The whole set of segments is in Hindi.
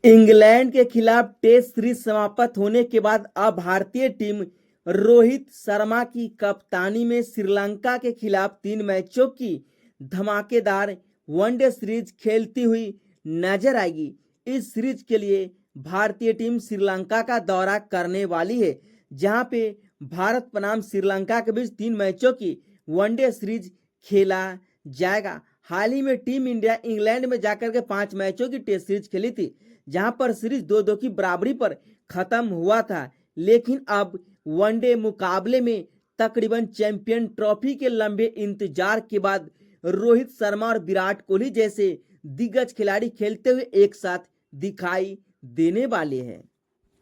इंग्लैंड के खिलाफ टेस्ट सीरीज समाप्त होने के बाद अब भारतीय टीम रोहित शर्मा की कप्तानी में श्रीलंका के खिलाफ 3 मैचों की धमाकेदार वनडे सीरीज खेलती हुई नजर आएगी। इस सीरीज के लिए भारतीय टीम श्रीलंका का दौरा करने वाली है, जहां पे भारत बनाम श्रीलंका के बीच 3 मैचों की वनडे सीरीज खेला जाएगा। हाल ही में टीम इंडिया इंग्लैंड में जाकर के 5 मैचों की टेस्ट सीरीज खेली थी, जहां पर सीरीज 2-2 की बराबरी पर खत्म हुआ था। लेकिन अब वनडे मुकाबले में तकरीबन चैंपियन ट्रॉफी के लंबे इंतजार के बाद रोहित शर्मा और विराट कोहली जैसे दिग्गज खिलाड़ी खेलते हुए एक साथ दिखाई देने वाले हैं।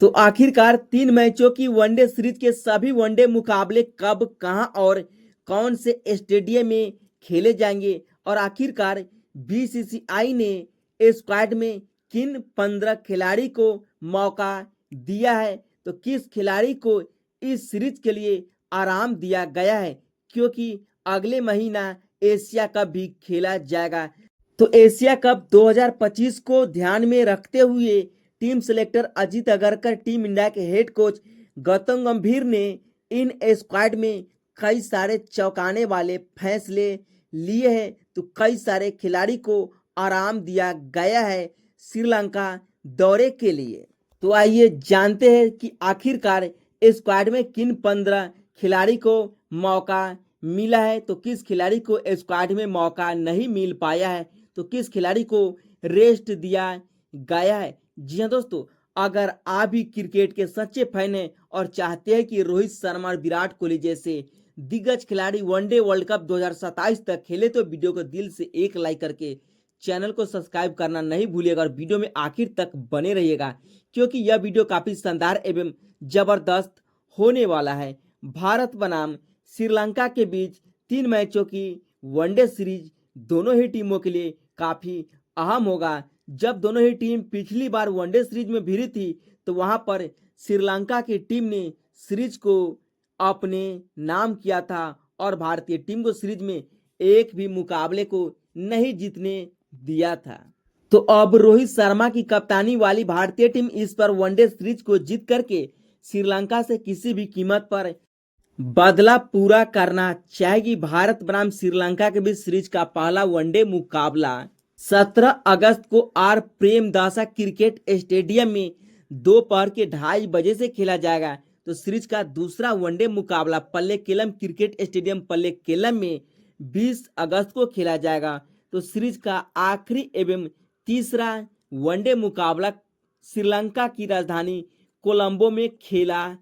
तो आखिरकार 3 मैचों की वनडे सीरीज के सभी वनडे मुकाबले कब, कहां और कौन से स्टेडियम में खेले जाएंगे और आखिरकार बीसीसीआई ने स्क्वाड में किन 15 खिलाड़ी को मौका दिया है, तो किस खिलाड़ी को इस सीरीज के लिए आराम दिया गया है, क्योंकि अगले महीना एशिया कप भी खेला जाएगा। तो एशिया कप 2025 को ध्यान में रखते हुए team selector Ajit Agarkar, team India के हेड कोच गौतम गंभीर ने इन स्क्वाड में कई सारे चौंकाने वाले फैसले लिए हैं। तो कई सारे खिलाड़ी को आराम दिया गया है श्रीलंका दौरे के लिए। तो आइए जानते हैं कि आखिरकार स्क्वाड में किन 15 खिलाड़ी को मौका मिला है, तो किस खिलाड़ी को स्क्वाड में मौका नहीं मिल पाया है, तो किस खिलाड़ी को रेस्ट दिया गया है। जी हाँ दोस्तों, अगर आप भी क्रिकेट के सच्चे फैन हैं और चाहते हैं कि रोहित शर्मा और विराट कोहली जैसे दिग्गज खिलाड़ी वनडे वर्ल्ड कप 2027 तक खेले, तो वीडियो को दिल से एक लाइक करके चैनल को सब्सक्राइब करना नहीं भूलिएगा और वीडियो में आखिर तक बने रहिएगा, क्योंकि यह वीडियो काफी शानदार एवं जबरदस्त होने वाला है। भारत बनाम श्रीलंका के बीच 3 मैचों की वनडे सीरीज दोनों ही टीमों के लिए काफी अहम होगा। जब दोनों ही टीम पिछली बार वनडे सीरीज में भिड़ी थी, तो वहां पर श्रीलंका की टीम ने सीरीज को अपने नाम किया था और भारतीय टीम को सीरीज में एक भी मुकाबले को नहीं जीतने दिया था। तो अब रोहित शर्मा की कप्तानी वाली भारतीय टीम इस पर वनडे सीरीज को जीत करके श्रीलंका से किसी भी कीमत पर बदला पूरा करना चाहेगी। भारत बनाम श्रीलंका के बीच सीरीज का पहला वनडे मुकाबला 17 अगस्त को आर प्रेमदासा क्रिकेट स्टेडियम में दोपहर के 2:30 बजे से खेला जाएगा। तो सीरीज का दूसरा वनडे मुकाबला पल्लेकेलम क्रिकेट स्टेडियम पल्लेकेलम में 20 अगस्त को खेला जाएगा। तो सीरीज का आखिरी एवं तीसरा वनडे मुकाबला श्रीलंका की राजधानी कोलंबो में खेला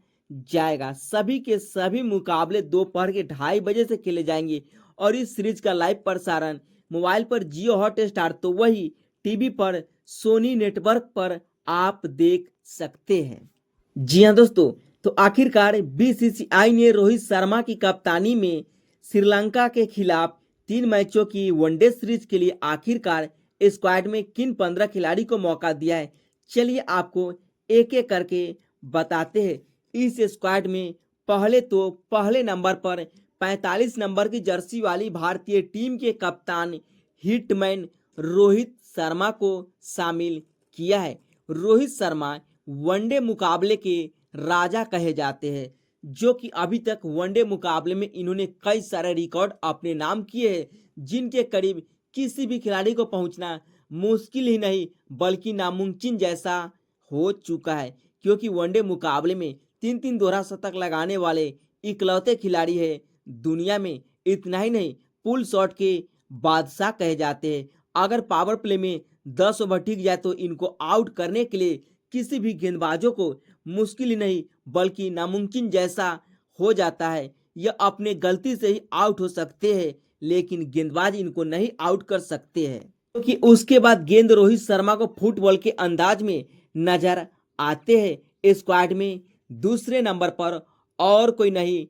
जाएगा। सभी के सभी मुकाबले दोपहर के 2:30 बजे से खेले जाएंगे और इस सीरीज का लाइव प्रसारण मोबाइल पर जियो हॉटस्टार, तो वही टीवी पर सोनी नेटवर्क पर आप देख सकते हैं। जी हाँ दोस्तों, तो आखिरकार बीसीसीआई ने रोहित शर्मा की कप्तानी में श्रीलंका के खिलाफ 3 मैचों की वनडे सीरीज के लिए आखिरकार स्क्वाड में किन 15 खिलाड़ी को मौका दिया है, चलिए आपको एक एक करके बताते हैं। इस स्क्वाड में पहले नंबर पर 45 नंबर की जर्सी वाली भारतीय टीम के कप्तान हिटमैन रोहित शर्मा को शामिल किया है। रोहित शर्मा वनडे मुकाबले के राजा कहे जाते हैं, जो कि अभी तक वनडे मुकाबले में इन्होंने कई सारे रिकॉर्ड अपने नाम किए हैं, जिनके करीब किसी भी खिलाड़ी को पहुंचना मुश्किल ही नहीं बल्कि नामुमकिन जैसा हो चुका है, क्योंकि वनडे मुकाबले में 3-3 दोहरा शतक लगाने वाले इकलौते खिलाड़ी है दुनिया में। इतना ही नहीं, पुल शॉट के बादशाह कहे जाते हैं। अगर पावर प्ले में 10 ओवर टिक जाए तो इनको आउट करने के लिए किसी भी गेंदबाजों को मुश्किल ही नहीं बल्कि नामुमकिन जैसा हो जाता है। यह अपने गलती से ही आउट हो सकते हैं, लेकिन गेंदबाज इनको नहीं आउट कर सकते हैं, क्योंकि उसके बाद गेंद रोहित शर्मा को फुटबॉल के अंदाज में नजर आते हैं। स्क्वाड में दूसरे नंबर पर और कोई नहीं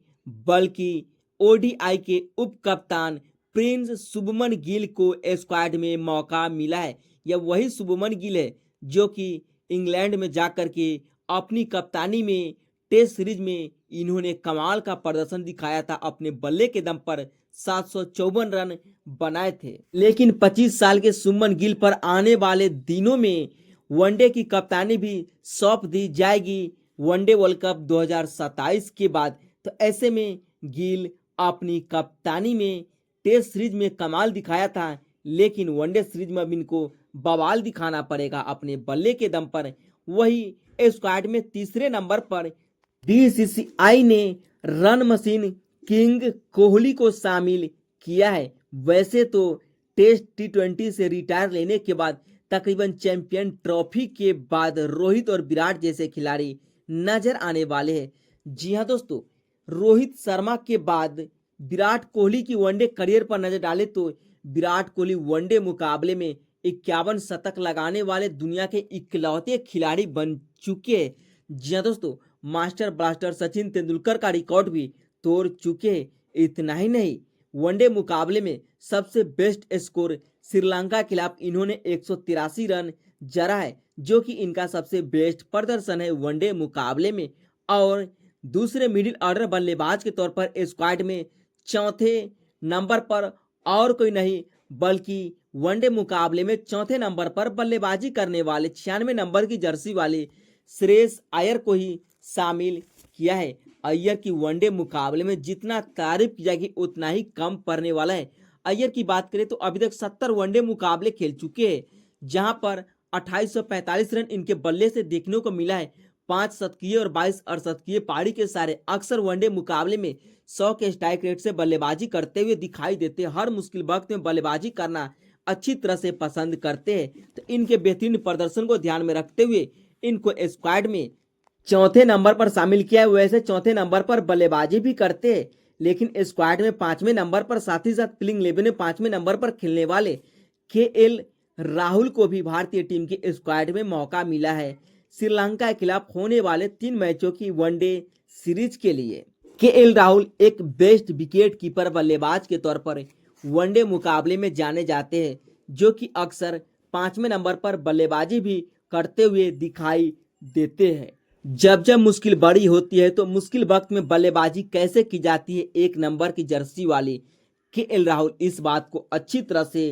बल्कि ओडीआई के उप कप्तान प्रिंस शुभमन गिल को स्क्वाड में मौका मिला है। यह वही शुभमन गिल है जो कि इंग्लैंड में जाकर के अपनी कप्तानी में टेस्ट सीरीज में इन्होंने कमाल का प्रदर्शन दिखाया था। अपने बल्ले के दम पर 754 रन बनाए थे। लेकिन 25 साल के शुभमन गिल पर आने वाले दिनों में वनडे की कप्तानी भी सौंप दी जाएगी वनडे वर्ल्ड कप 2027 के बाद। तो ऐसे में गिल अपनी कप्तानी में टेस्ट सीरीज में कमाल दिखाया था, लेकिन वनडे सीरीज में अब इनको बवाल दिखाना पड़ेगा अपने बल्ले के दम पर। वही स्क्वाड में तीसरे नंबर पर बीसीसीआई ने रन मशीन किंग कोहली को शामिल किया है। वैसे तो टेस्ट T20 से रिटायर लेने के बाद तकरीबन चैंपियन ट्रॉफी के बाद रोहित और विराट जैसे खिलाड़ी नजर आने वाले हैं। जी हाँ दोस्तों, रोहित शर्मा के बाद विराट कोहली की वनडे करियर पर नजर डाले तो विराट कोहली वनडे मुकाबले में 51 शतक लगाने वाले दुनिया के इकलौते खिलाड़ी बन चुके हैं। जी हाँ दोस्तों, मास्टर ब्लास्टर सचिन तेंदुलकर का रिकॉर्ड भी तोड़ चुके हैं। इतना ही नहीं, वनडे मुकाबले में सबसे बेस्ट स्कोर श्रीलंका के खिलाफ इन्होंने 183 रन जड़ा है, जो कि इनका सबसे बेस्ट प्रदर्शन है वनडे मुकाबले में। और दूसरे मिडिल ऑर्डर बल्लेबाज के तौर पर स्क्वाड में चौथे नंबर पर और कोई नहीं बल्कि वनडे मुकाबले में चौथे नंबर पर बल्लेबाजी करने वाले 96 नंबर की जर्सी वाले श्रेयस अय्यर को ही शामिल किया है। अय्यर की वनडे मुकाबले में जितना तारीफ की जाएगी उतना ही कम पड़ने वाला है। अय्यर की बात करें तो अभी तक 70 वनडे मुकाबले खेल चुके हैं, जहां पर 2845 रन इनके बल्ले से देखने को मिला है। 5 शतकीय और 22 अर्धशतकीय पारी के सारे अक्सर वनडे मुकाबले में 100 के स्ट्राइक रेट से बल्लेबाजी करते हुए दिखाई देते हैं। हर मुश्किल वक्त में बल्लेबाजी करना अच्छी तरह से पसंद करते हैं। तो इनके बेहतरीन प्रदर्शन को ध्यान में रखते हुए इनको स्क्वाड में चौथे नंबर पर शामिल किया है। वैसे चौथे नंबर पर बल्लेबाजी भी करते हैं, लेकिन स्क्वाड में 5वें नंबर पर साथ ही साथ प्लेइंग 11 में 5वें नंबर पर खेलने वाले केएल राहुल को भी भारतीय टीम की स्क्वाड में मौका मिला है श्रीलंका के खिलाफ होने वाले 3 मैचों की वनडे सीरीज के लिए। केएल राहुल एक बेस्ट विकेट कीपर बल्लेबाज के तौर पर वनडे मुकाबले में जाने जाते हैं, जो कि अक्सर 5वें नंबर पर बल्लेबाजी भी करते हुए दिखाई देते हैं। जब जब मुश्किल बड़ी होती है तो मुश्किल वक्त में बल्लेबाजी कैसे की जाती है, एक नंबर की जर्सी वाले केएल राहुल इस बात को अच्छी तरह से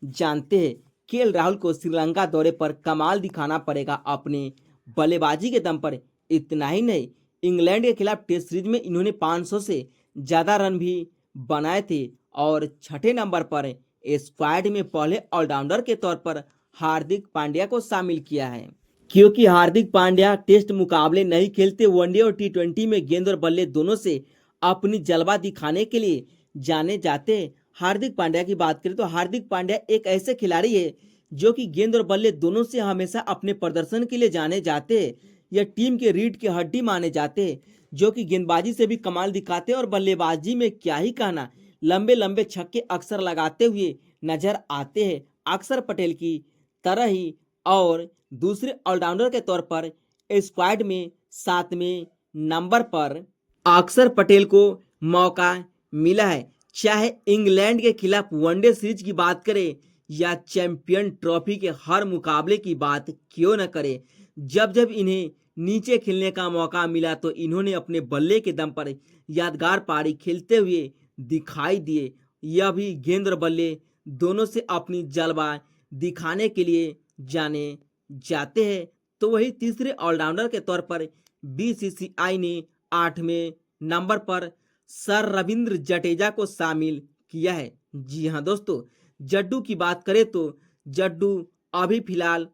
जानते हैं। केएल राहुल को श्रीलंका दौरे पर कमाल दिखाना पड़ेगा अपने बल्लेबाजी के दम पर। इतना ही नहीं, इंग्लैंड के खिलाफ टेस्ट सीरीज में इन्होंने 500 से ज़्यादा रन भी बनाए थे और छठे नंबर पर स्क्वाड में पहले ऑलराउंडर के तौर पर हार्दिक पांड्या को शामिल किया है। क्योंकि हार्दिक पांड्या टेस्ट मुकाबले नहीं खेलते, वनडे और T20 में गेंद और बल्ले दोनों से अपनी जलवा दिखाने के लिए जाने जाते हैं। हार्दिक पांड्या की बात करें तो हार्दिक पांड्या एक ऐसे खिलाड़ी है जो कि गेंद और बल्ले दोनों से हमेशा अपने प्रदर्शन के लिए जाने जाते हैं। यह टीम के रीढ़ की हड्डी माने जाते हैं, जो कि गेंदबाजी से भी कमाल दिखाते हैं और बल्लेबाजी में क्या ही कहना, लंबे लंबे छक्के अक्सर लगाते हुए नजर आते हैं अक्षर पटेल की तरह ही। और दूसरे ऑलराउंडर के तौर पर स्क्वाड में 7वें नंबर पर अक्षर पटेल को मौका मिला है। चाहे इंग्लैंड के खिलाफ वनडे सीरीज की बात करें या चैंपियन ट्रॉफी के हर मुकाबले की बात क्यों न करें, जब जब इन्हें नीचे खेलने का मौका मिला तो इन्होंने अपने बल्ले के दम पर यादगार पारी खेलते हुए दिखाई दिए। यह भी गेंद और बल्ले दोनों से अपनी जलवा दिखाने के लिए जाने जाते हैं। तो वही तीसरे ऑलराउंडर के तौर पर बीसीसीआई ने 8वें नंबर पर सर रविंद्र जडेजा को शामिल किया है। जी हाँ दोस्तों, जड्डू की बात करें तो जड्डू अभी फिलहाल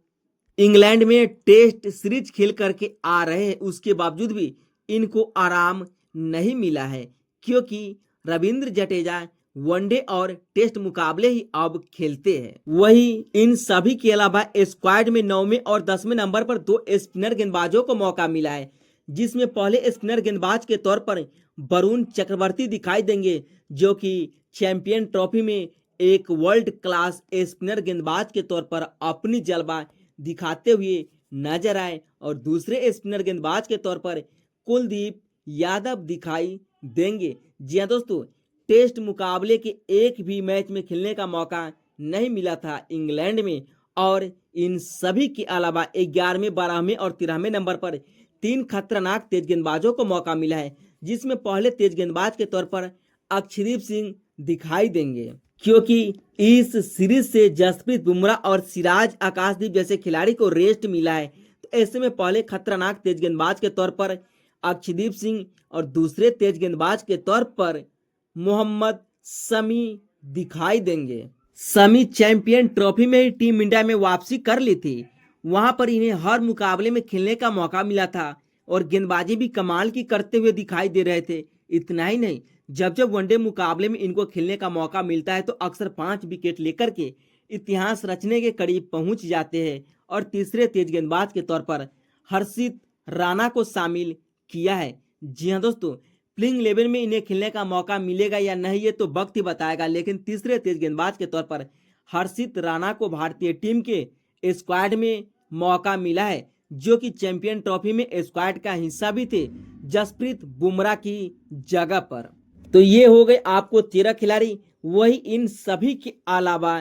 इंग्लैंड में टेस्ट सीरीज खेल करके आ रहे हैं, उसके बावजूद भी इनको आराम नहीं मिला है, क्योंकि रविंद्र जडेजा वनडे और टेस्ट मुकाबले ही अब खेलते हैं। वही इन सभी के अलावा स्क्वाड में 9वें और 10वें नंबर पर 2 स्पिनर गेंदबाजों को मौका मिला है, जिसमें पहले स्पिनर गेंदबाज के तौर पर वरुण चक्रवर्ती दिखाई देंगे, जो कि चैंपियन ट्रॉफी में एक वर्ल्ड क्लास स्पिनर गेंदबाज के तौर पर अपनी जलवा दिखाते हुए नजर आए। और दूसरे स्पिनर गेंदबाज के तौर पर कुलदीप यादव दिखाई देंगे। जी हाँ दोस्तों, टेस्ट मुकाबले के एक भी मैच में खेलने का मौका नहीं मिला था इंग्लैंड में, और इन सभी के अलावा 11वें, 12वें और 13वें नंबर पर 3 खतरनाक तेज गेंदबाजों को मौका मिला है, जिसमें पहले तेज गेंदबाज के तौर पर अक्षदीप सिंह दिखाई देंगे। क्योंकि इस सीरीज से जसप्रीत बुमराह और सिराज आकाशदीप जैसे खिलाड़ी को रेस्ट मिला है। तो ऐसे में पहले खतरनाक तेज गेंदबाज के तौर पर अक्षदीप सिंह और दूसरे तेज गेंदबाज के तौर पर मोहम्मद शमी दिखाई देंगे। शमी चैंपियन ट्रॉफी में ही टीम इंडिया में वापसी कर ली थी। वहां पर इन्हें हर मुकाबले में खेलने का मौका मिला था और गेंदबाजी भी कमाल की करते हुए दिखाई दे रहे थे। इतना ही नहीं, जब जब वनडे मुकाबले में इनको खेलने का मौका मिलता है तो अक्सर 5 विकेट लेकर के इतिहास रचने के करीब पहुंच जाते हैं। और तीसरे तेज गेंदबाज के तौर पर हर्षित राणा को शामिल किया है। जी हाँ दोस्तों, प्लेइंग 11 में इन्हें खेलने का मौका मिलेगा या नहीं ये तो वक्त ही बताएगा, लेकिन तीसरे तेज गेंदबाज के तौर पर हर्षित राणा को भारतीय टीम के स्क्वाड में मौका मिला है, जो कि चैंपियन ट्रॉफी में स्क्वाड का हिस्सा भी थे जसप्रीत बुमराह की जगह पर। तो ये हो गए आपको 13 खिलाड़ी। वही इन सभी के अलावा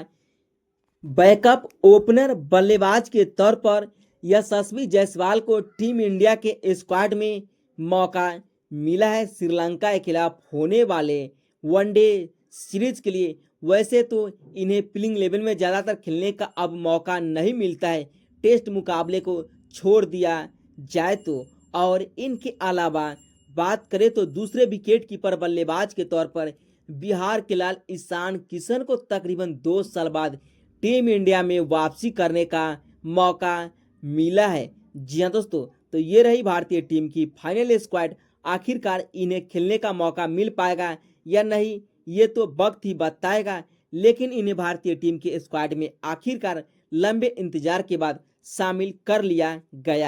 बैकअप ओपनर बल्लेबाज के तौर पर यशस्वी जायसवाल को टीम इंडिया के स्क्वाड में मौका मिला है श्रीलंका के खिलाफ होने वाले वनडे सीरीज के लिए। वैसे तो इन्हें प्लेइंग 11 में ज़्यादातर खेलने का अब मौका नहीं मिलता है, टेस्ट मुकाबले को छोड़ दिया जाए तो। और इनके अलावा बात करें तो दूसरे विकेट कीपर बल्लेबाज के तौर पर बिहार के लाल ईशान किशन को तकरीबन 2 साल बाद टीम इंडिया में वापसी करने का मौका मिला है। जी हाँ दोस्तों, तो ये रही भारतीय टीम की फाइनल स्क्वाड। आखिरकार इन्हें खेलने का मौका मिल पाएगा या नहीं ये तो वक्त ही बताएगा, लेकिन इन्हें भारतीय टीम के स्क्वाड में आखिरकार लंबे इंतजार के बाद शामिल कर लिया गया है।